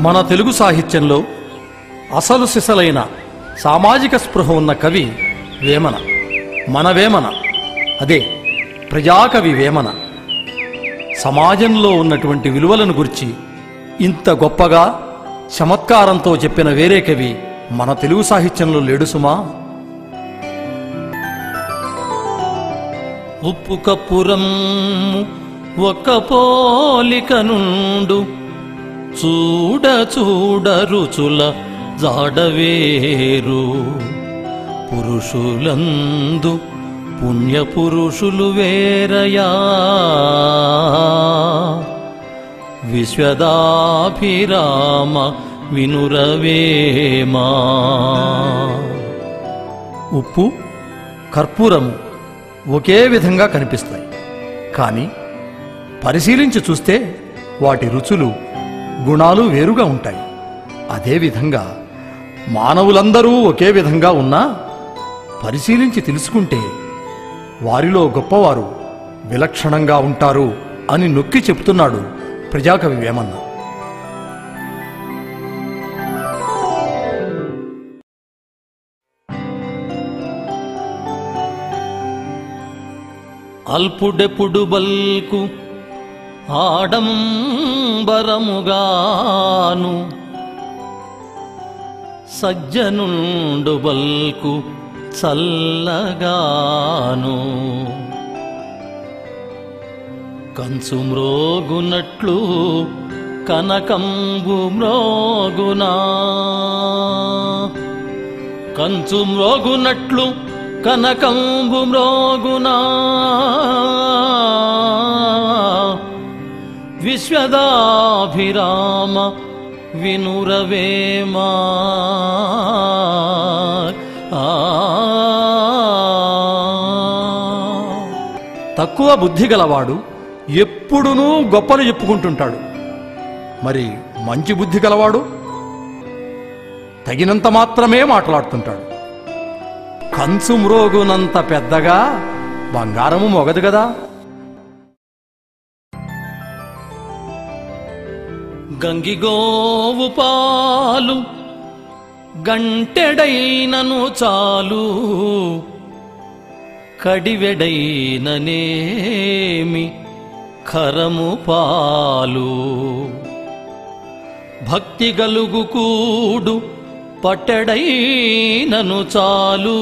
మన తెలుగు సాహిత్యంలో అసలు సిసలైన సామాజిక స్పృహ ఉన్న కవి వేమన. మన వేమన, అదే ప్రజాకవి వేమన. సమాజంలో ఉన్నటువంటి విలువలను గురించి ఇంత గొప్పగా చమత్కారంతో చెప్పిన వేరే కవి మన తెలుగు సాహిత్యంలో లేడు సుమా. ఉప్పు కప్పురం ఒక్క పోలిక నుండు, చూడ చూడ రుచుల జాడవేరు. పురుషులందు పుణ్యపురుషులు వేరయా, విశ్వదాభిరామ వినురవేమా. ఉప్పు కర్పూరము ఒకే విధంగా కనిపిస్తాయి, కానీ పరిశీలించి చూస్తే వాటి రుచులు గుణాలు వేరుగా ఉంటాయి. అదేవిధంగా మానవులందరూ ఒకే విధంగా ఉన్నా పరిశీలించి తెలుసుకుంటే వారిలో గొప్పవారు విలక్షణంగా ఉంటారు అని నొక్కి చెప్తున్నాడు ప్రజాకవి వేమన్న. అల్పుడెప్పుడు bulk ఆడంబరముగాను, సజ్జనుండు bulk చల్లగాను. కంచు మ్రోగునట్లు కనకంబు మ్రోగునా, కంచు మ్రోగునట్లు కనకంబు మ్రోగునా. విశ్వదాభిరామ వినురవేమా. తక్కువ బుద్ధి గలవాడు ఎప్పుడునూ గొప్పలు చెప్పుకుంటుంటాడు. మరి మంచి బుద్ధి గలవాడు తగినంత మాత్రమే మాట్లాడుతుంటాడు. కంచు మ్రోగునంత పెద్దగా బంగారము మొగదు గదా. గంగిగోవు పాలు గంటెడైనను చాలు, కడివెడైననేమి ఖరము పాలు. భక్తి గలుగు కూడు పట్టెడైనను చాలు,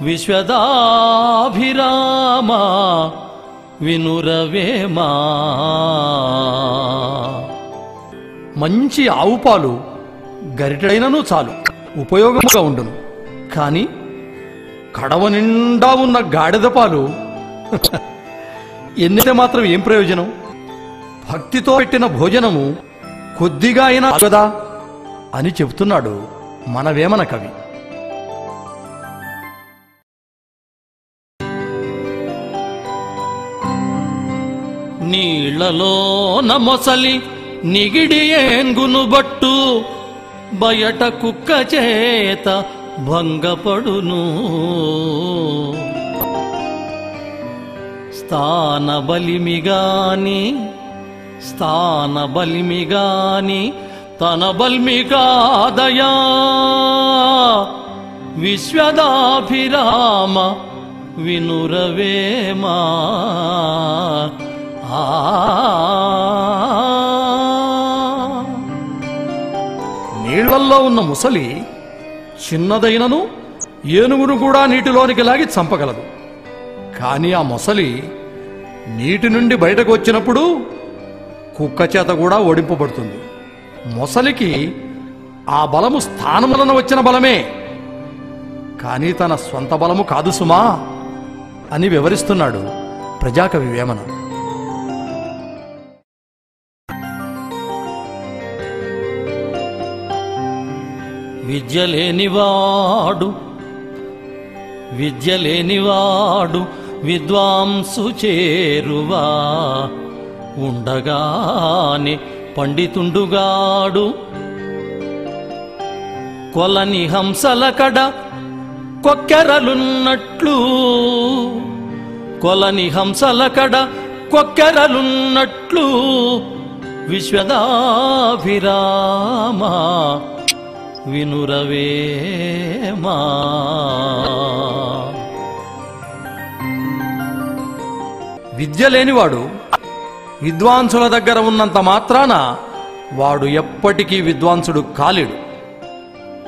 విశ్వదాభిరామ వినురవేమా. మంచి ఆవు పాలు గరిటెడైనను చాలు, ఉపయోగముగా ఉండును. కానీ కడవ నిండా ఉన్న గాడిద పాలు ఎన్నితే మాత్రం ఏం ప్రయోజనం? భక్తితో పెట్టిన భోజనము కొద్దిగా అయినా కదా అని చెబుతున్నాడు మన వేమన కవి. నీళ్లలోన మొసలి నిగిడి ఏంగును బట్టు, బయట కుక్క చేత భంగపడును. స్థాన బలిమిగాని తన బల్మికాదయా, విశ్వదాభిరామ వినురవేమా. నీళ్లల్లో ఉన్న ముసలి చిన్నదైనను ఏనుగును కూడా నీటిలోనికి లాగి చంపగలదు. కానీ ఆ మొసలి నీటి నుండి బయటకు వచ్చినప్పుడు కుక్క చేత కూడా ఓడింపబడుతుంది. మొసలికి ఆ బలము స్థానం వలన వచ్చిన బలమే, కానీ తన స్వంత బలము కాదు సుమా అని వివరిస్తున్నాడు ప్రజాకవి వేమన. విద్యలేనివాడు విద్వాంసు చేరువా, ఉండగానే పండితుండుగాడు. కొలని హంసల కడ కొక్కెరలున్నట్లు, కొలని హంసల కడ కొక్కెరలున్నట్లు విశ్వదాభిరామ వినురవేమా. విద్య లేనివాడు విద్వాంసుల దగ్గర ఉన్నంత మాత్రాన వాడు ఎప్పటికీ విద్వాంసుడు కాలేడు.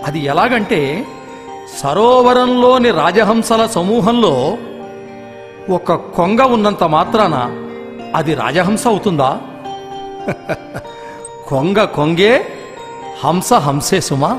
అది ఎలాగంటే సరోవరంలోని రాజహంసల సమూహంలో ఒక కొంగ ఉన్నంత మాత్రాన అది రాజహంస అవుతుందా? కొంగ కొంగే, హంస హంసే సుమా.